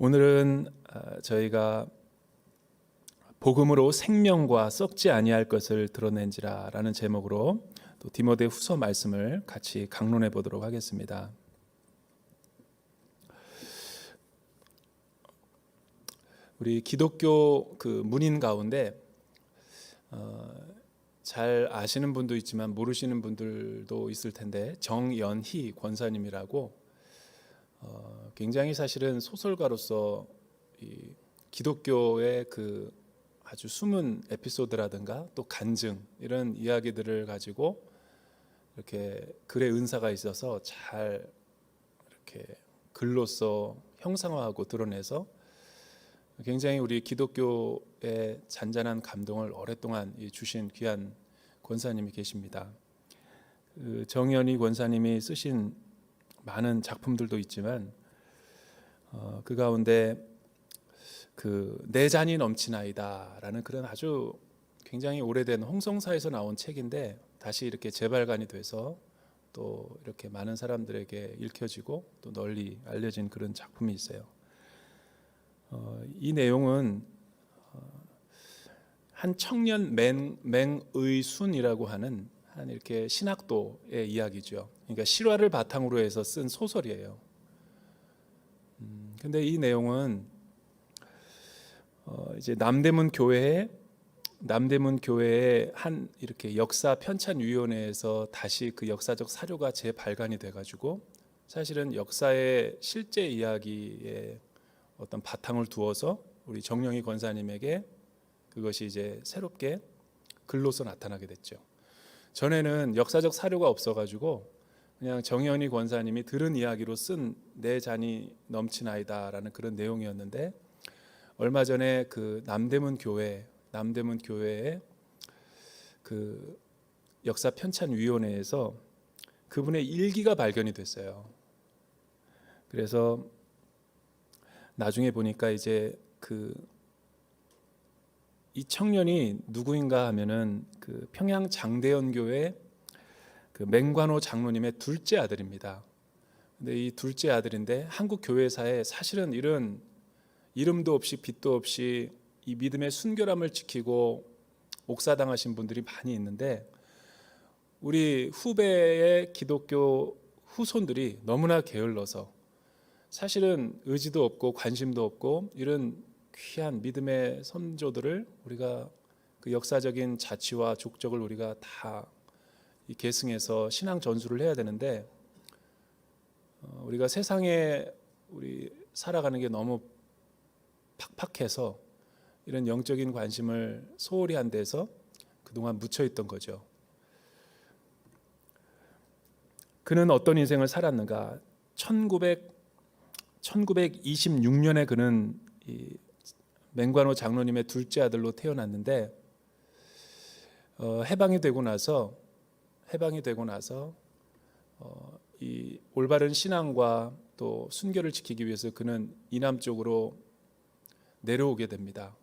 오늘은 저희가 복음으로 생명과 썩지 아니할 것을 드러낸지라라는 제목으로 또 디모데 후서 말씀을 같이 강론해 보도록 하겠습니다. 우리 기독교 그 문인 가운데 잘 아시는 분도 있지만 모르시는 분들도 있을 텐데, 정연희 권사님이라고 굉장히 사실은 소설가로서 이 기독교의 그 아주 숨은 에피소드라든가 또 간증, 이런 이야기들을 가지고 이렇게 글의 은사가 있어서 잘 이렇게 글로써 형상화하고 드러내서 굉장히 우리 기독교의 잔잔한 감동을 오랫동안 주신 귀한 권사님이 계십니다. 그 정연희 권사님이 쓰신 많은 작품들도 있지만 그 가운데 그 내 잔이 넘치나이다라는 그런 아주 굉장히 오래된 홍성사에서 나온 책인데, 다시 이렇게 재발간이 돼서 또 이렇게 많은 사람들에게 읽혀지고 또 널리 알려진 그런 작품이 있어요. 이 내용은 한 청년 맹의순이라고 하는 한 이렇게 신학도의 이야기죠. 그러니까 실화를 바탕으로 해서 쓴 소설이에요. 근데 이 내용은 이제 남대문 교회의 한 이렇게 역사 편찬 위원회에서 다시 그 역사적 사료가 재발간이 돼가지고, 사실은 역사의 실제 이야기에 어떤 바탕을 두어서 우리 정영희 권사님에게 그것이 이제 새롭게 글로서 나타나게 됐죠. 전에는 역사적 사료가 없어가지고 그냥 정연희 권사님이 들은 이야기로 쓴 내 잔이 넘치나이다라는 그런 내용이었는데, 얼마 전에 그 남대문 교회의 그 역사 편찬 위원회에서 그분의 일기가 발견이 됐어요. 그래서 나중에 보니까 이제 이 청년이 누구인가 하면은 그 평양 장대연 교회 그 맹관호 장로님의 둘째 아들입니다. 근데 이 둘째 아들인데 한국 교회사에 사실은 이런 이름도 없이 빛도 없이 이 믿음의 순결함을 지키고 옥사당하신 분들이 많이 있는데, 우리 후배의 기독교 후손들이 너무나 게을러서 사실은 의지도 없고 관심도 없고, 이런 귀한 믿음의 선조들을 우리가 그 역사적인 자치와 족적을 우리가 다 계승해서 신앙 전수를 해야 되는데, 우리가 세상에 우리 살아가는 게 너무 팍팍해서 이런 영적인 관심을 소홀히 한 데서 그동안 묻혀있던 거죠. 그는 어떤 인생을 살았는가? 1926년에 그는 이 맹관호 장로님의 둘째 아들로 태어났는데, 해방이 되고 나서 이 올바른 신앙과 또 순결을 지키기 위해서 그는 이남 쪽으로 내려오게 됩니다.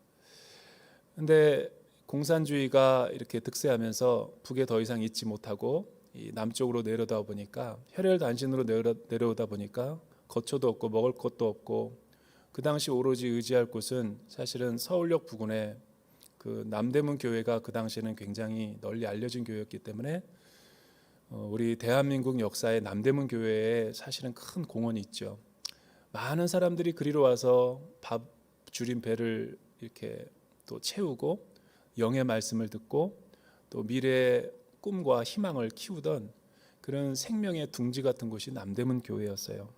근데 공산주의가 이렇게 득세하면서 북에 더 이상 있지 못하고 이 남쪽으로 내려다 보니까, 혈혈단신으로 내려오다 보니까 거처도 없고 먹을 것도 없고, 그 당시 오로지 의지할 곳은 사실은 서울역 부근에 그 남대문 교회가 그 당시에는 굉장히 널리 알려진 교회였기 때문에 우리 대한민국 역사에 남대문 교회에 사실은 큰 공헌이 있죠. 많은 사람들이 그리로 와서 밥 줄인 배를 이렇게 또 채우고 영의 말씀을 듣고 또 미래의 꿈과 희망을 키우던 그런 생명의 둥지 같은 곳이 남대문 교회였어요.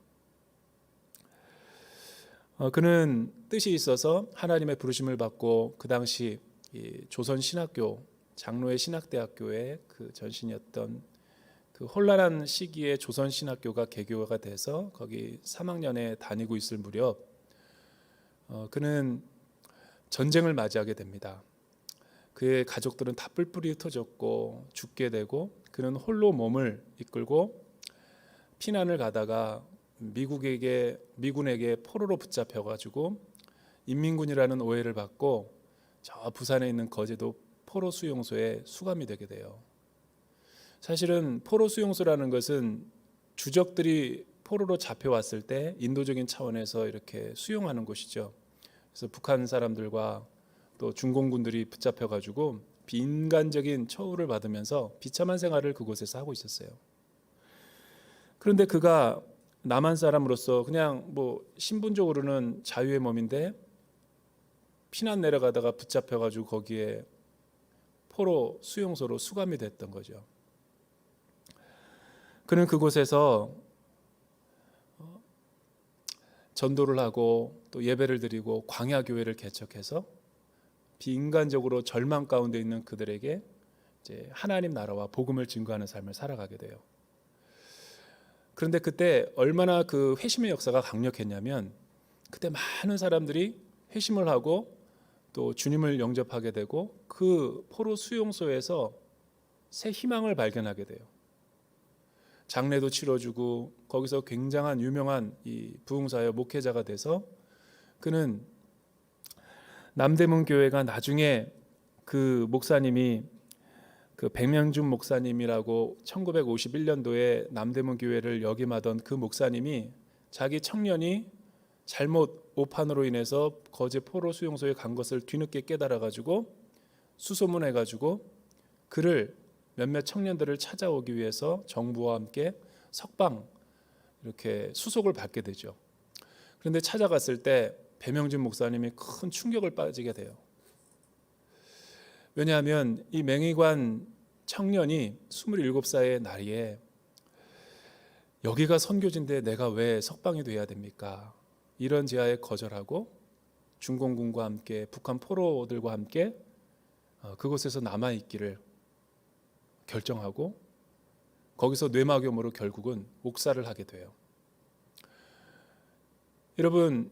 그는 뜻이 있어서 하나님의 부르심을 받고 그 당시 조선신학교 장로의 신학대학교의 그 전신이었던 그 혼란한 시기에 조선신학교가 개교가 돼서 거기 3학년에 다니고 있을 무렵 그는 전쟁을 맞이하게 됩니다. 그의 가족들은 다 뿔뿔이 흩어졌고 죽게 되고, 그는 홀로 몸을 이끌고 피난을 가다가 미군에게 포로로 붙잡혀가지고 인민군이라는 오해를 받고 저 부산에 있는 거제도 포로 수용소에 수감이 되게 돼요. 사실은 포로 수용소라는 것은 주적들이 포로로 잡혀왔을 때 인도적인 차원에서 이렇게 수용하는 곳이죠. 그래서 북한 사람들과 또 중공군들이 붙잡혀가지고 비인간적인 처우를 받으면서 비참한 생활을 그곳에서 하고 있었어요. 그런데 그가 남한 사람으로서 그냥 뭐 신분적으로는 자유의 몸인데 피난 내려가다가 붙잡혀가지고 거기에 포로 수용소로 수감이 됐던 거죠. 그는 그곳에서 전도를 하고 또 예배를 드리고 광야교회를 개척해서 비인간적으로 절망 가운데 있는 그들에게 이제 하나님 나라와 복음을 증거하는 삶을 살아가게 돼요. 그런데 그때 얼마나 그 회심의 역사가 강력했냐면 그때 많은 사람들이 회심을 하고 또 주님을 영접하게 되고 그 포로 수용소에서 새 희망을 발견하게 돼요. 장례도 치러주고 거기서 굉장한 유명한 이 부흥사역 목회자가 돼서 그는 남대문 교회가 나중에 그 목사님이 그 백명준 목사님이라고 1951년도에 남대문 교회를 역임하던 그 목사님이 자기 청년이 잘못 오판으로 인해서 거제 포로 수용소에 간 것을 뒤늦게 깨달아 가지고 수소문해 가지고 그를 몇몇 청년들을 찾아오기 위해서 정부와 함께 석방 이렇게 수속을 받게 되죠. 그런데 찾아갔을 때 배명준 목사님이 큰 충격을 빠지게 돼요. 왜냐하면 이 맹의관 청년이 27살의 나이에 여기가 선교지인데 내가 왜 석방이 돼야 됩니까? 이런 제하에 거절하고 중공군과 함께 북한 포로들과 함께 그곳에서 남아있기를 결정하고 거기서 뇌막염으로 결국은 옥살을 하게 돼요. 여러분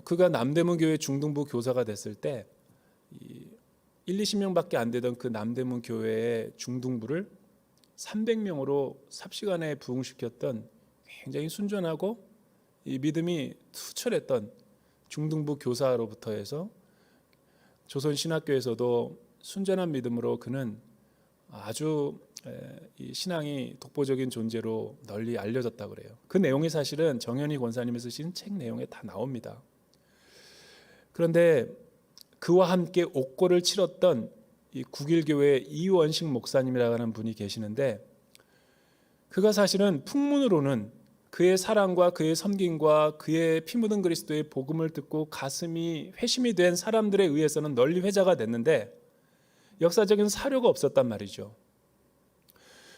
그가 남대문 교회 중등부 교사가 됐을 때 1, 20명밖에 안 되던 그 남대문 교회의 중등부를 300명으로 삽시간에 부흥시켰던 굉장히 순전하고 이 믿음이 투철했던 중등부 교사로부터 해서 조선신학교에서도 순전한 믿음으로 그는 아주 이 신앙이 독보적인 존재로 널리 알려졌다고 그래요. 그 내용이 사실은 정현희 권사님이 쓰신 책 내용에 다 나옵니다. 그런데 그와 함께 옥고를 치렀던 이 국일교회 이원식 목사님이라고 하는 분이 계시는데 그가 사실은 풍문으로는 그의 사랑과 그의 섬김과 그의 피 묻은 그리스도의 복음을 듣고 가슴이 회심이 된 사람들에 의해서는 널리 회자가 됐는데 역사적인 사료가 없었단 말이죠.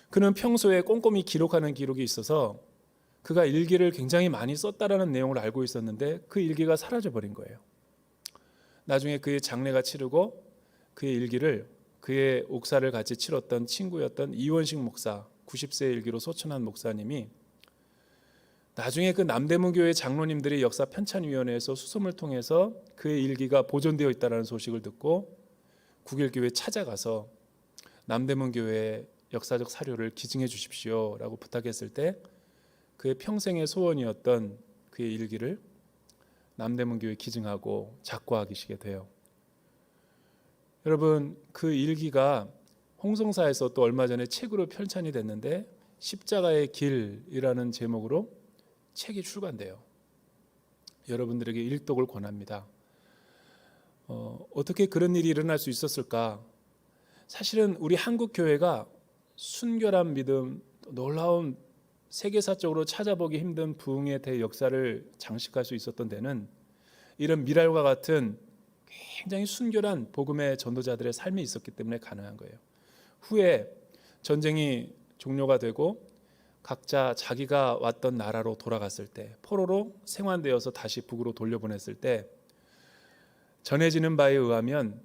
그는 평소에 꼼꼼히 기록하는 기록이 있어서 그가 일기를 굉장히 많이 썼다라는 내용을 알고 있었는데 그 일기가 사라져버린 거예요. 나중에 그의 장례가 치르고 그의 일기를 그의 옥사를 같이 치렀던 친구였던 이원식 목사 90세의 일기로 소천한 목사님이 나중에 그 남대문 교회 장로님들이 역사 편찬위원회에서 수소문을 통해서 그의 일기가 보존되어 있다는 소식을 듣고 국일교회 찾아가서 남대문 교회의 역사적 사료를 기증해 주십시오라고 부탁했을 때 그의 평생의 소원이었던 그의 일기를 남대문 교회에 기증하고 작고하시게 돼요. 여러분 그 일기가 홍성사에서 또 얼마 전에 책으로 편찬이 됐는데 십자가의 길이라는 제목으로 책이 출간돼요. 여러분들에게 일독을 권합니다. 어떻게 그런 일이 일어날 수 있었을까? 사실은 우리 한국 교회가 순결한 믿음, 놀라운 세계사적으로 찾아보기 힘든 부흥의 대역사를 장식할 수 있었던 데는 이런 미랄과 같은 굉장히 순결한 복음의 전도자들의 삶이 있었기 때문에 가능한 거예요. 후에 전쟁이 종료가 되고 각자 자기가 왔던 나라로 돌아갔을 때 포로로 생환되어서 다시 북으로 돌려보냈을 때 전해지는 바에 의하면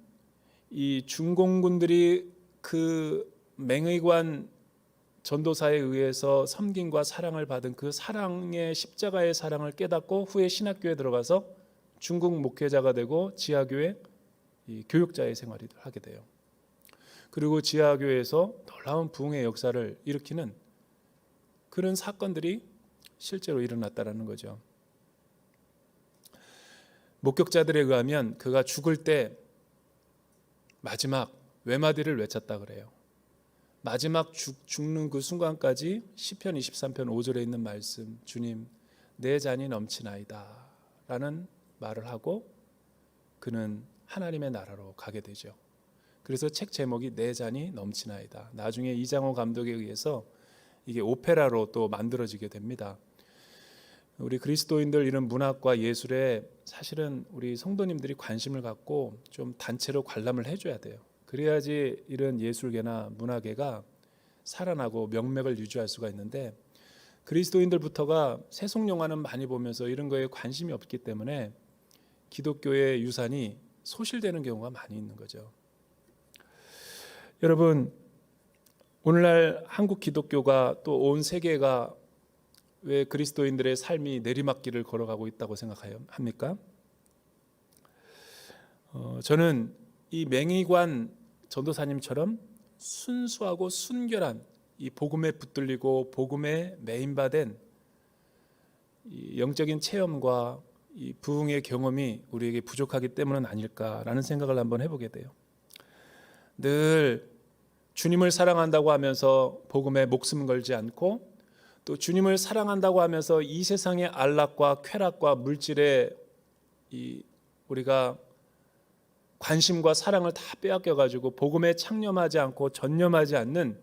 이 중공군들이 그 맹의관 전도사에 의해서 섬김과 사랑을 받은 그 사랑의 십자가의 사랑을 깨닫고 후에 신학교에 들어가서 중국 목회자가 되고 지하교회 교육자의 생활을 하게 돼요. 그리고 지하교회에서 놀라운 부흥의 역사를 일으키는 그런 사건들이 실제로 일어났다는 거죠. 목격자들에 의하면 그가 죽을 때 마지막 외마디를 외쳤다 그래요. 마지막 죽는 그 순간까지 시편 23편 5절에 있는 말씀, 주님 내 잔이 넘치나이다 라는 말을 하고 그는 하나님의 나라로 가게 되죠. 그래서 책 제목이 내 잔이 넘치나이다. 나중에 이장호 감독에 의해서 이게 오페라로 또 만들어지게 됩니다. 우리 그리스도인들 이런 문학과 예술에 사실은 우리 성도님들이 관심을 갖고 좀 단체로 관람을 해줘야 돼요. 그래야지 이런 예술계나 문화계가 살아나고 명맥을 유지할 수가 있는데, 그리스도인들부터가 세속 영화는 많이 보면서 이런 거에 관심이 없기 때문에 기독교의 유산이 소실되는 경우가 많이 있는 거죠. 여러분, 오늘날 한국 기독교가 또 온 세계가 왜 그리스도인들의 삶이 내리막길을 걸어가고 있다고 생각합니까? 저는 이 맹의관 전도사님처럼 순수하고 순결한 이 복음에 붙들리고 복음에 메인바된 이 영적인 체험과 이 부흥의 경험이 우리에게 부족하기 때문은 아닐까라는 생각을 한번 해보게 돼요. 늘 주님을 사랑한다고 하면서 복음에 목숨 걸지 않고, 또 주님을 사랑한다고 하면서 이 세상의 안락과 쾌락과 물질에 우리가 관심과 사랑을 다 빼앗겨 가지고 복음에 창념하지 않고 전념하지 않는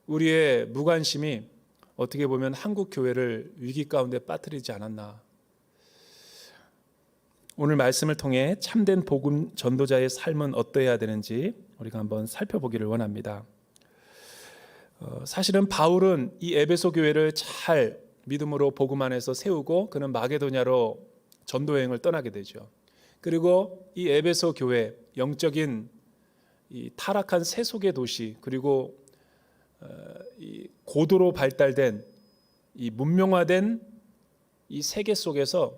우리의 무관심이 어떻게 보면 한국 교회를 위기 가운데 빠뜨리지 않았나. 오늘 말씀을 통해 참된 복음 전도자의 삶은 어떠해야 되는지 우리가 한번 살펴보기를 원합니다. 사실은 바울은 이 에베소 교회를 잘 믿음으로 복음 안에서 세우고 그는 마게도냐로 전도 여행을 떠나게 되죠. 그리고 이 에베소 교회, 영적인 이 타락한 세속의 도시, 그리고 이 고도로 발달된 이 문명화된 이 세계 속에서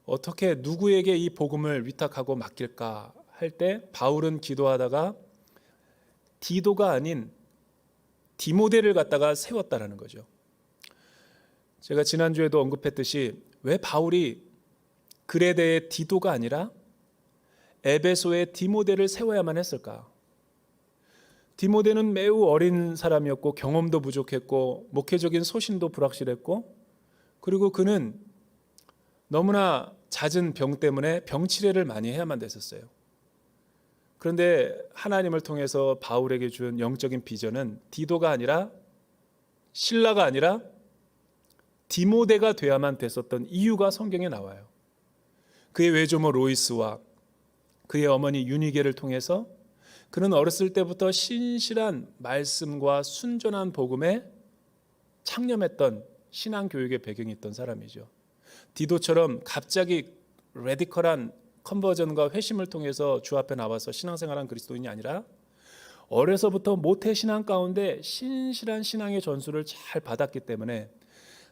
어떻게 누구에게 이 복음을 위탁하고 맡길까 할 때 바울은 기도하다가 디도가 아닌 디모데를 갖다가 세웠다라는 거죠. 제가 지난주에도 언급했듯이 왜 바울이 그레데의 디도가 아니라 에베소의 디모데를 세워야만 했을까? 디모데는 매우 어린 사람이었고 경험도 부족했고 목회적인 소신도 불확실했고, 그리고 그는 너무나 잦은 병 때문에 병치레를 많이 해야만 됐었어요. 그런데 하나님을 통해서 바울에게 준 영적인 비전은 디도가 아니라, 실라가 아니라 디모데가 돼야만 됐었던 이유가 성경에 나와요. 그의 외조모 로이스와 그의 어머니 유니게를 통해서 그는 어렸을 때부터 신실한 말씀과 순전한 복음에 창념했던 신앙교육의 배경이 있던 사람이죠. 디도처럼 갑자기 레디컬한 컨버전과 회심을 통해서 주 앞에 나와서 신앙생활한 그리스도인이 아니라 어려서부터 모태신앙 가운데 신실한 신앙의 전수를 잘 받았기 때문에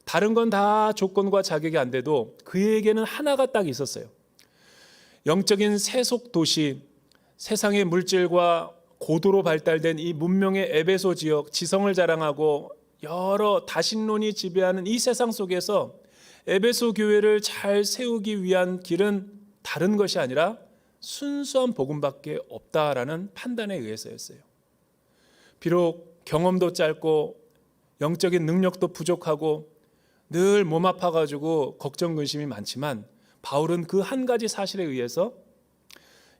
다른 건 다 조건과 자격이 안 돼도 그에게는 하나가 딱 있었어요. 영적인 세속 도시, 세상의 물질과 고도로 발달된 이 문명의 에베소 지역, 지성을 자랑하고 여러 다신론이 지배하는 이 세상 속에서 에베소 교회를 잘 세우기 위한 길은 다른 것이 아니라 순수한 복음밖에 없다라는 판단에 의해서였어요. 비록 경험도 짧고 영적인 능력도 부족하고 늘 몸 아파가지고 걱정 근심이 많지만 바울은 그 한 가지 사실에 의해서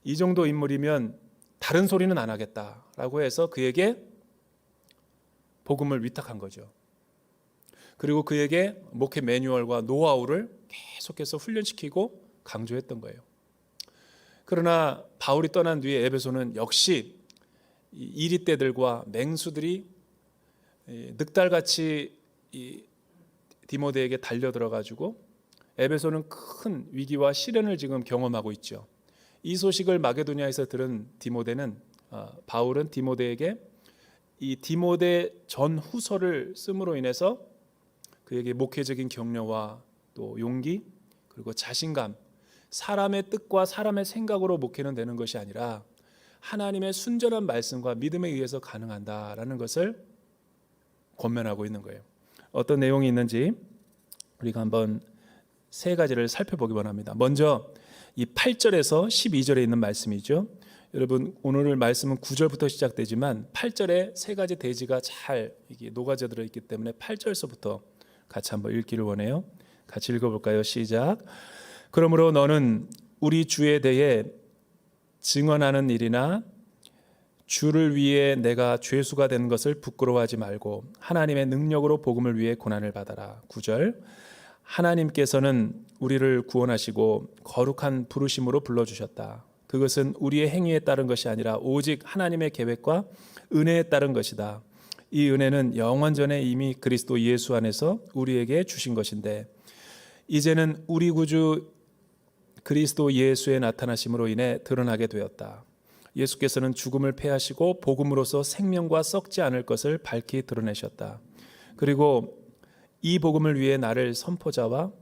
이 정도 인물이면 다른 소리는 안 하겠다라고 해서 그에게 복음을 위탁한 거죠. 그리고 그에게 목회 매뉴얼과 노하우를 계속해서 훈련시키고 강조했던 거예요. 그러나 바울이 떠난 뒤에 에베소는 역시 이리떼들과 맹수들이 늑달같이 디모데에게 달려들어가지고 에베소는 큰 위기와 시련을 지금 경험하고 있죠. 이 소식을 마게도냐에서 들은 바울은 디모데에게 이 디모데 전후서를 씀으로 인해서 그에게 목회적인 격려와 또 용기, 그리고 자신감, 사람의 뜻과 사람의 생각으로 목회는 되는 것이 아니라 하나님의 순전한 말씀과 믿음에 의해서 가능한다라는 것을 권면하고 있는 거예요. 어떤 내용이 있는지 우리가 한번 세 가지를 살펴보기 원합니다. 먼저 이 8절에서 12절에 있는 말씀이죠. 여러분 오늘 말씀은 9절부터 시작되지만 8절에 세 가지 대지가 잘 이게 녹아져 들어 있기 때문에 8절서부터 같이 한번 읽기를 원해요. 같이 읽어볼까요? 시작. 그러므로 너는 우리 주에 대해 증언하는 일이나 주를 위해 내가 죄수가 된 것을 부끄러워하지 말고 하나님의 능력으로 복음을 위해 고난을 받아라. 9절. 하나님께서는 우리를 구원하시고 거룩한 부르심으로 불러주셨다. 그것은 우리의 행위에 따른 것이 아니라 오직 하나님의 계획과 은혜에 따른 것이다. 이 은혜는 영원 전에 이미 그리스도 예수 안에서 우리에게 주신 것인데 이제는 우리 구주 그리스도 예수의 나타나심으로 인해 드러나게 되었다. 예수께서는 죽음을 패하시고 복음으로서 생명과 썩지 않을 것을 밝히 드러내셨다. 그리고 이 복음을 위해 나를 선포자와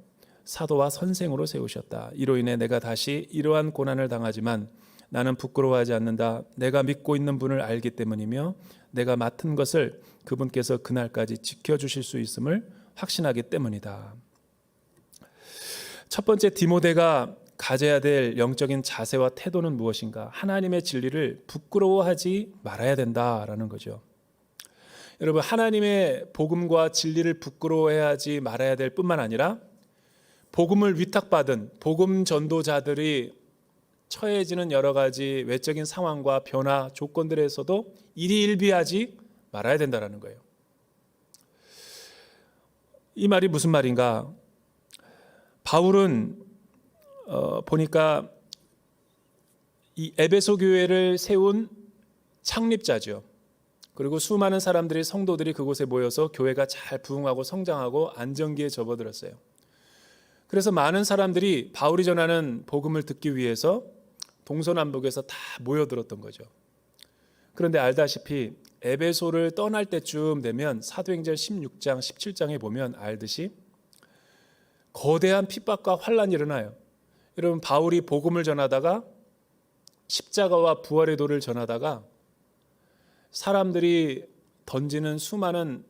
사도와 선생으로 세우셨다. 이로 인해 내가 다시 이러한 고난을 당하지만 나는 부끄러워하지 않는다. 내가 믿고 있는 분을 알기 때문이며 내가 맡은 것을 그분께서 그날까지 지켜주실 수 있음을 확신하기 때문이다. 첫 번째, 디모데가 가져야 될 영적인 자세와 태도는 무엇인가? 하나님의 진리를 부끄러워하지 말아야 된다라는 거죠. 여러분, 하나님의 복음과 진리를 부끄러워하지 말아야 될 뿐만 아니라 복음을 위탁받은 복음 전도자들이 처해지는 여러 가지 외적인 상황과 변화 조건들에서도 일희일비하지 말아야 된다는 거예요. 이 말이 무슨 말인가? 바울은 보니까 이 에베소 교회를 세운 창립자죠. 그리고 수많은 사람들이 성도들이 그곳에 모여서 교회가 잘 부흥하고 성장하고 안정기에 접어들었어요. 그래서 많은 사람들이 바울이 전하는 복음을 듣기 위해서 동서남북에서 다 모여들었던 거죠. 그런데 알다시피 에베소를 떠날 때쯤 되면 사도행전 16장 17장에 보면 알듯이 거대한 핍박과 환란이 일어나요. 여러분, 바울이 복음을 전하다가 십자가와 부활의 도를 전하다가 사람들이 던지는 수많은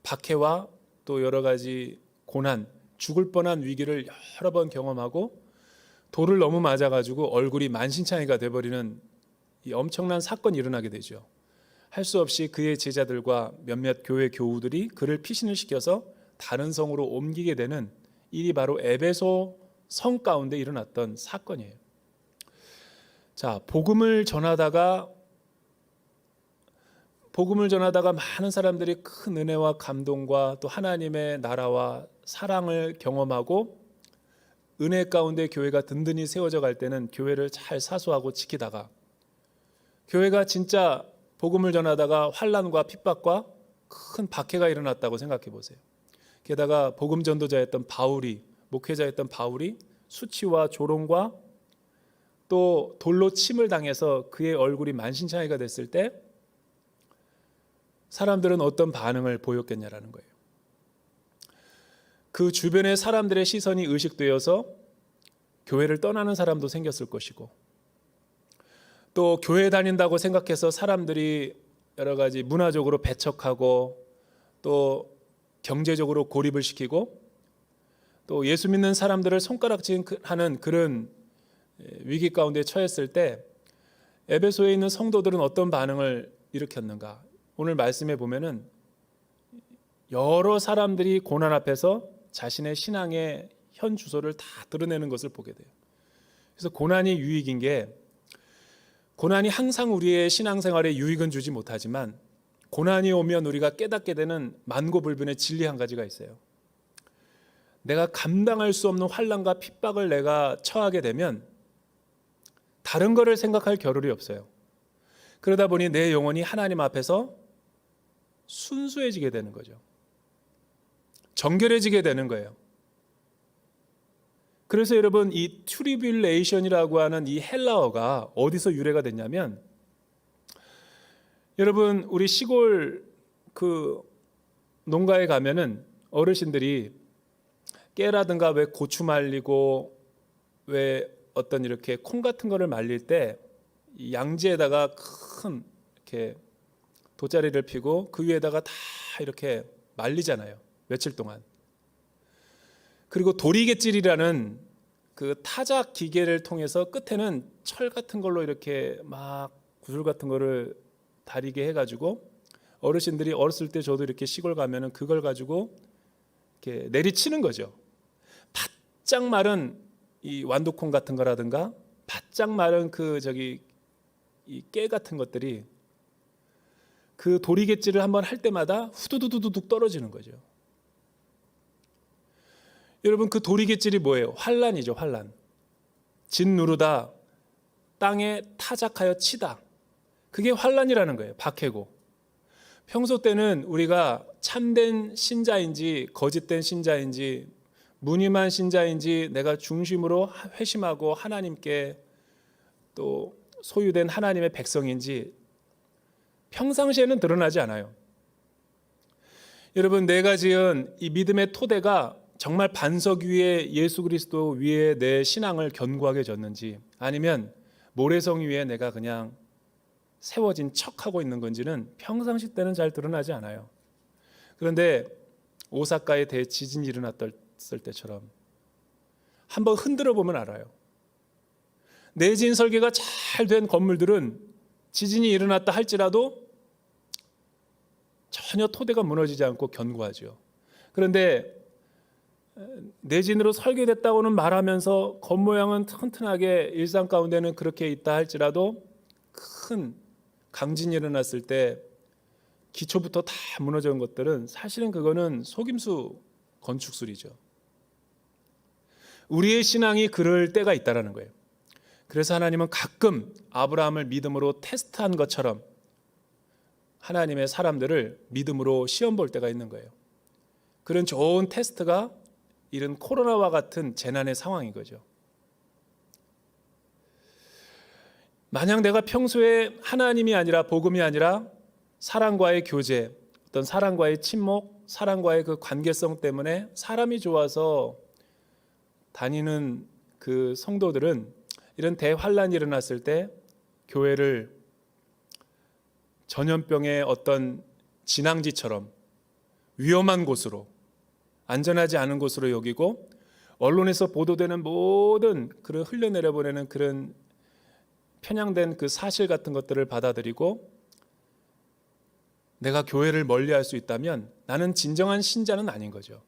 박해와 또 여러 가지 고난, 죽을 뻔한 위기를 여러 번 경험하고 돌을 너무 맞아가지고 얼굴이 만신창이가 돼버리는 이 엄청난 사건이 일어나게 되죠. 할 수 없이 그의 제자들과 몇몇 교회 교우들이 그를 피신을 시켜서 다른 성으로 옮기게 되는 일이 바로 에베소 성 가운데 일어났던 사건이에요. 자, 복음을 전하다가 많은 사람들이 큰 은혜와 감동과 또 하나님의 나라와 사랑을 경험하고 은혜 가운데 교회가 든든히 세워져 갈 때는 교회를 잘 사수하고 지키다가 교회가 진짜 복음을 전하다가 환난과 핍박과 큰 박해가 일어났다고 생각해 보세요. 게다가 복음 전도자였던 바울이, 목회자였던 바울이 수치와 조롱과 또 돌로 침을 당해서 그의 얼굴이 만신창이가 됐을 때 사람들은 어떤 반응을 보였겠냐라는 거예요. 그 주변의 사람들의 시선이 의식되어서 교회를 떠나는 사람도 생겼을 것이고 또 교회 다닌다고 생각해서 사람들이 여러 가지 문화적으로 배척하고 또 경제적으로 고립을 시키고 또 예수 믿는 사람들을 손가락질하는 그런 위기 가운데 처했을 때 에베소에 있는 성도들은 어떤 반응을 일으켰는가? 오늘 말씀에 보면은 여러 사람들이 고난 앞에서 자신의 신앙의 현 주소를 다 드러내는 것을 보게 돼요. 그래서 고난이 유익인 게 고난이 항상 우리의 신앙생활에 유익은 주지 못하지만 고난이 오면 우리가 깨닫게 되는 만고불변의 진리 한 가지가 있어요. 내가 감당할 수 없는 환난과 핍박을 내가 처하게 되면 다른 거를 생각할 겨를이 없어요. 그러다 보니 내 영혼이 하나님 앞에서 순수해지게 되는 거죠. 정결해지게 되는 거예요. 그래서 여러분, 이 트리뷸레이션이라고 하는 이 헬라어가 어디서 유래가 됐냐면, 여러분 우리 시골 그 농가에 가면은 어르신들이 깨라든가 왜 고추 말리고 왜 어떤 이렇게 콩 같은 거를 말릴 때 양지에다가 큰 이렇게 돗자리를 피고 그 위에다가 다 이렇게 말리잖아요. 며칠 동안. 그리고 도리갯질이라는 그 그 타작 기계를 통해서 끝에는 철 같은 걸로 이렇게 막 구슬 같은 거를 다리게 해가지고 어르신들이 어렸을 때 저도 이렇게 시골 가면은 그걸 가지고 이렇게 내리치는 거죠. 바짝 마른 이 완두콩 같은 거라든가 바짝 마른 그 저기 이 깨 같은 것들이 그 도리갯질을 한번 할 때마다 후두두두둑 떨어지는 거죠. 여러분 그 도리갯질이 뭐예요? 환란이죠, 환란. 진 누르다, 땅에 타작하여 치다. 그게 환란이라는 거예요. 박해고. 평소 때는 우리가 참된 신자인지 거짓된 신자인지 무늬만 신자인지 내가 중심으로 회심하고 하나님께 또 소유된 하나님의 백성인지 평상시에는 드러나지 않아요. 여러분 내가 지은 이 믿음의 토대가 정말 반석 위에 예수 그리스도 위에 내 신앙을 견고하게 졌는지 아니면 모래성 위에 내가 그냥 세워진 척하고 있는 건지는 평상시 때는 잘 드러나지 않아요. 그런데 오사카에 대지진이 일어났을 때처럼 한번 흔들어 보면 알아요. 내진 설계가 잘 된 건물들은 지진이 일어났다 할지라도 전혀 토대가 무너지지 않고 견고하죠. 그런데 내진으로 설계됐다고는 말하면서 겉모양은 튼튼하게 일상 가운데는 그렇게 있다 할지라도 큰 강진이 일어났을 때 기초부터 다 무너진 것들은 사실은 그거는 속임수 건축술이죠. 우리의 신앙이 그럴 때가 있다라는 거예요. 그래서 하나님은 가끔 아브라함을 믿음으로 테스트한 것처럼 하나님의 사람들을 믿음으로 시험 볼 때가 있는 거예요. 그런 좋은 테스트가 이런 코로나와 같은 재난의 상황인 거죠. 만약 내가 평소에 하나님이 아니라 복음이 아니라 사랑과의 교제, 어떤 사랑과의 친목, 사랑과의 그 관계성 때문에 사람이 좋아서 다니는 그 성도들은 이런 대환란이 일어났을 때 교회를 전염병의 어떤 진앙지처럼 위험한 곳으로 안전하지 않은 곳으로 여기고 언론에서 보도되는 모든 그런 흘려내려보내는 그런 편향된 그 사실 같은 것들을 받아들이고 내가 교회를 멀리할 수 있다면 나는 진정한 신자는 아닌 거죠.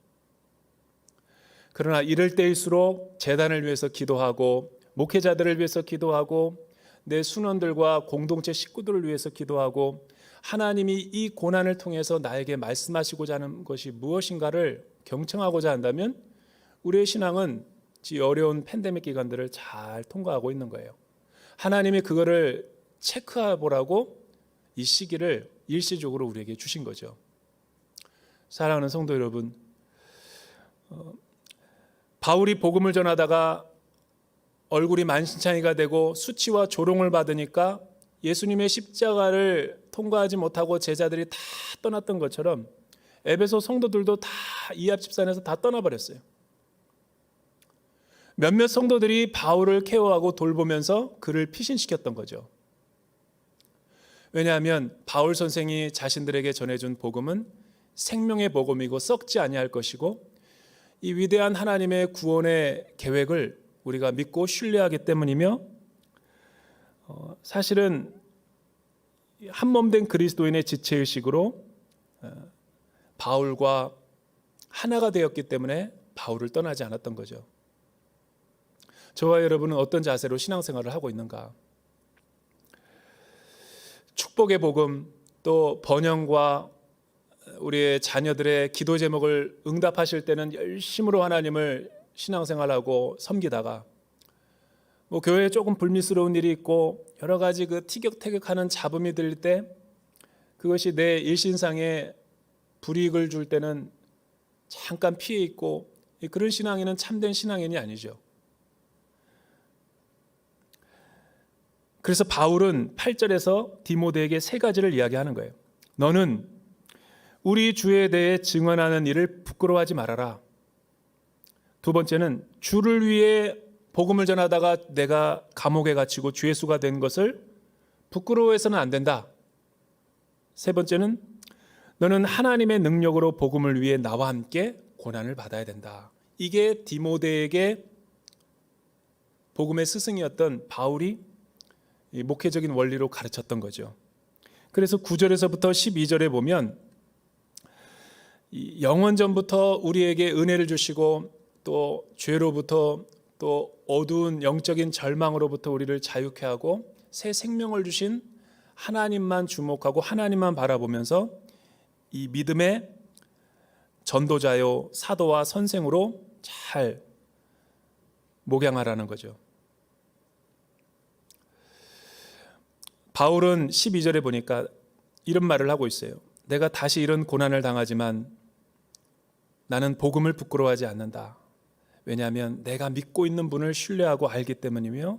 그러나 이럴 때일수록 재단을 위해서 기도하고 목회자들을 위해서 기도하고 내 순원들과 공동체 식구들을 위해서 기도하고 하나님이 이 고난을 통해서 나에게 말씀하시고자 하는 것이 무엇인가를 경청하고자 한다면 우리의 신앙은 이 어려운 팬데믹 기간들을 잘 통과하고 있는 거예요. 하나님이 그거를 체크해 보라고 이 시기를 일시적으로 우리에게 주신 거죠. 사랑하는 성도 여러분, 바울이 복음을 전하다가 얼굴이 만신창이가 되고 수치와 조롱을 받으니까 예수님의 십자가를 통과하지 못하고 제자들이 다 떠났던 것처럼 에베소 성도들도 다 이 앞집산에서 다 떠나버렸어요. 몇몇 성도들이 바울을 케어하고 돌보면서 그를 피신시켰던 거죠. 왜냐하면 바울 선생이 자신들에게 전해준 복음은 생명의 복음이고 썩지 아니할 것이고 이 위대한 하나님의 구원의 계획을 우리가 믿고 신뢰하기 때문이며 사실은 한몸된 그리스도인의 지체의식으로 바울과 하나가 되었기 때문에 바울을 떠나지 않았던 거죠. 저와 여러분은 어떤 자세로 신앙생활을 하고 있는가? 축복의 복음 또 번영과 우리의 자녀들의 기도 제목을 응답하실 때는 열심으로 하나님을 신앙생활하고 섬기다가 뭐 교회에 조금 불미스러운 일이 있고 여러 가지 그 티격태격하는 잡음이 들릴 때 그것이 내 일신상에 불이익을 줄 때는 잠깐 피해 있고 그런 신앙인은 참된 신앙인이 아니죠. 그래서 바울은 8절에서 디모데에게 세 가지를 이야기하는 거예요. 너는 우리 주에 대해 증언하는 일을 부끄러워하지 말아라. 두 번째는 주를 위해 복음을 전하다가 내가 감옥에 갇히고 주의 수가 된 것을 부끄러워해서는 안 된다. 세 번째는 너는 하나님의 능력으로 복음을 위해 나와 함께 고난을 받아야 된다. 이게 디모데에게 복음의 스승이었던 바울이 이 목회적인 원리로 가르쳤던 거죠. 그래서 9절에서부터 12절에 보면 이 영원전부터 우리에게 은혜를 주시고 또 죄로부터 또 어두운 영적인 절망으로부터 우리를 자유케 하고 새 생명을 주신 하나님만 주목하고 하나님만 바라보면서 이 믿음의 전도자요 사도와 선생으로 잘 목양하라는 거죠. 바울은 12절에 보니까 이런 말을 하고 있어요. 내가 다시 이런 고난을 당하지만 나는 복음을 부끄러워하지 않는다. 왜냐하면 내가 믿고 있는 분을 신뢰하고 알기 때문이며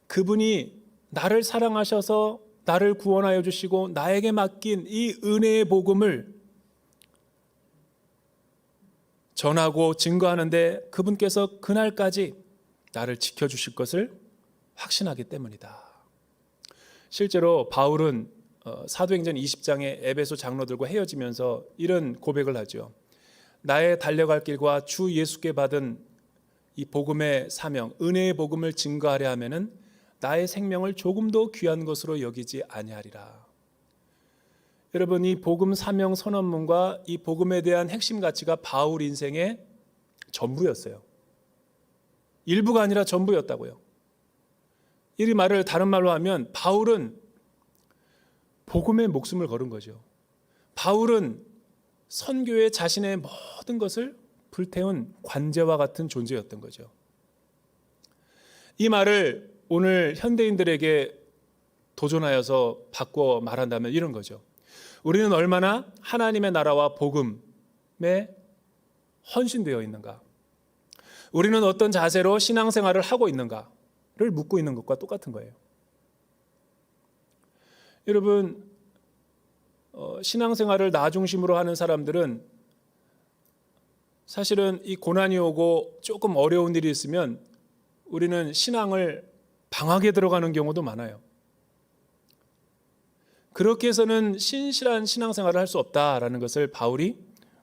그분이 나를 사랑하셔서 나를 구원하여 주시고 나에게 맡긴 이 은혜의 복음을 전하고 증거하는데 그분께서 그날까지 나를 지켜주실 것을 확신하기 때문이다. 실제로 바울은 사도행전 20장에 에베소 장로들과 헤어지면서 이런 고백을 하죠. 나의 달려갈 길과 주 예수께 받은 이 복음의 사명, 은혜의 복음을 증거하려 하면은 나의 생명을 조금도 귀한 것으로 여기지 아니하리라. 여러분, 이 복음 사명 선언문과 이 복음에 대한 핵심 가치가 바울 인생의 전부였어요. 일부가 아니라 전부였다고요. 이 말을 다른 말로 하면 바울은 복음에 목숨을 걸은 거죠. 바울은 선교에 자신의 모든 것을 불태운 관제와 같은 존재였던 거죠. 이 말을 오늘 현대인들에게 도전하여서 바꿔 말한다면 이런 거죠. 우리는 얼마나 하나님의 나라와 복음에 헌신되어 있는가? 우리는 어떤 자세로 신앙생활을 하고 있는가를 묻고 있는 것과 똑같은 거예요. 여러분, 신앙생활을 나 중심으로 하는 사람들은 사실은 이 고난이 오고 조금 어려운 일이 있으면 우리는 신앙을 방학에 들어가는 경우도 많아요. 그렇게 해서는 신실한 신앙생활을 할 수 없다라는 것을 바울이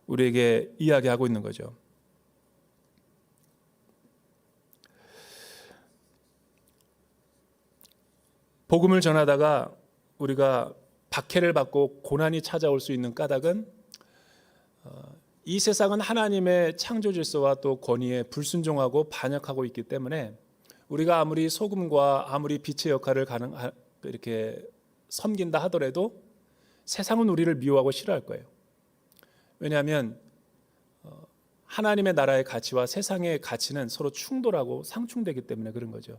우리에게 이야기하고 있는 거죠. 복음을 전하다가 우리가 박해를 받고 고난이 찾아올 수 있는 까닭은 이 세상은 하나님의 창조 질서와 또 권위에 불순종하고 반역하고 있기 때문에 우리가 아무리 소금과 아무리 빛의 역할을 이렇게 섬긴다 하더라도 세상은 우리를 미워하고 싫어할 거예요. 왜냐하면 하나님의 나라의 가치와 세상의 가치는 서로 충돌하고 상충되기 때문에 그런 거죠.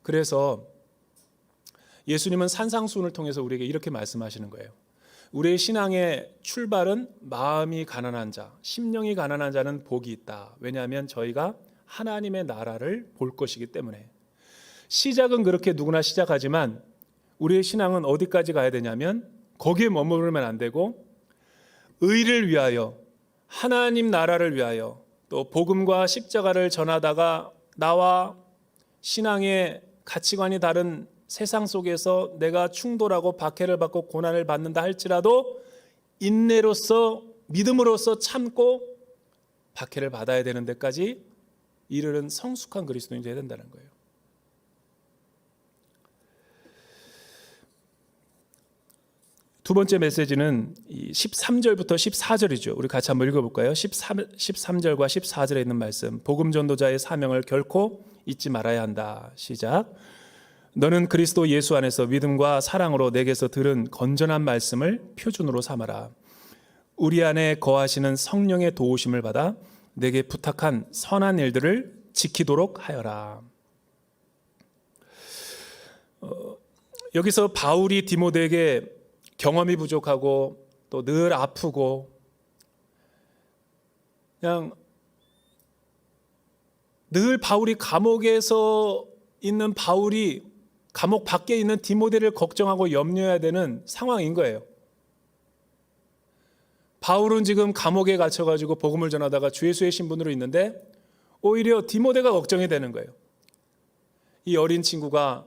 그래서 예수님은 산상수훈을 통해서 우리에게 이렇게 말씀하시는 거예요. 우리의 신앙의 출발은 마음이 가난한 자, 심령이 가난한 자는 복이 있다. 왜냐하면 저희가 하나님의 나라를 볼 것이기 때문에. 시작은 그렇게 누구나 시작하지만 우리의 신앙은 어디까지 가야 되냐면 거기에 머무르면 안 되고 의를 위하여, 하나님 나라를 위하여, 또 복음과 십자가를 전하다가 나와 신앙의 가치관이 다른 세상 속에서 내가 충돌하고 박해를 받고 고난을 받는다 할지라도 인내로서 믿음으로서 참고 박해를 받아야 되는 데까지 이르는 성숙한 그리스도인이 되어야 된다는 거예요. 두 번째 메시지는 13절부터 14절이죠. 우리 같이 한번 읽어볼까요? 13절과 14절에 있는 말씀. 복음 전도자의 사명을 결코 잊지 말아야 한다. 시작. 너는 그리스도 예수 안에서 믿음과 사랑으로 내게서 들은 건전한 말씀을 표준으로 삼아라. 우리 안에 거하시는 성령의 도우심을 받아 내게 부탁한 선한 일들을 지키도록 하여라. 여기서 바울이 디모데에게 경험이 부족하고 또 늘 아프고 그냥 늘 바울이 감옥에서 있는 바울이 감옥 밖에 있는 디모데를 걱정하고 염려해야 되는 상황인 거예요. 바울은 지금 감옥에 갇혀가지고 복음을 전하다가 주 예수의 신분으로 있는데 오히려 디모데가 걱정이 되는 거예요. 이 어린 친구가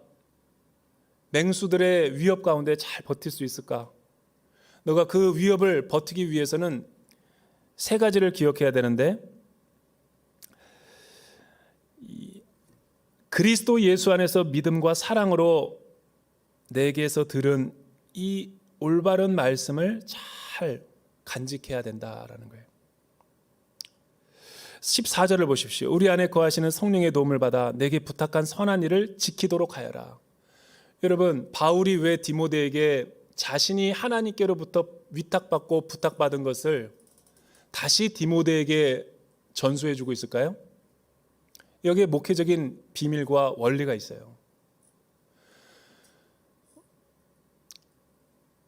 맹수들의 위협 가운데 잘 버틸 수 있을까? 너가 그 위협을 버티기 위해서는 세 가지를 기억해야 되는데 그리스도 예수 안에서 믿음과 사랑으로 내게서 들은 이 올바른 말씀을 잘 간직해야 된다라는 거예요. 14절을 보십시오. 우리 안에 거하시는 성령의 도움을 받아 내게 부탁한 선한 일을 지키도록 하여라. 여러분, 바울이 왜 디모데에게 자신이 하나님께로부터 위탁받고 부탁받은 것을 다시 디모데에게 전수해 주고 있을까요? 여기에 목회적인 비밀과 원리가 있어요.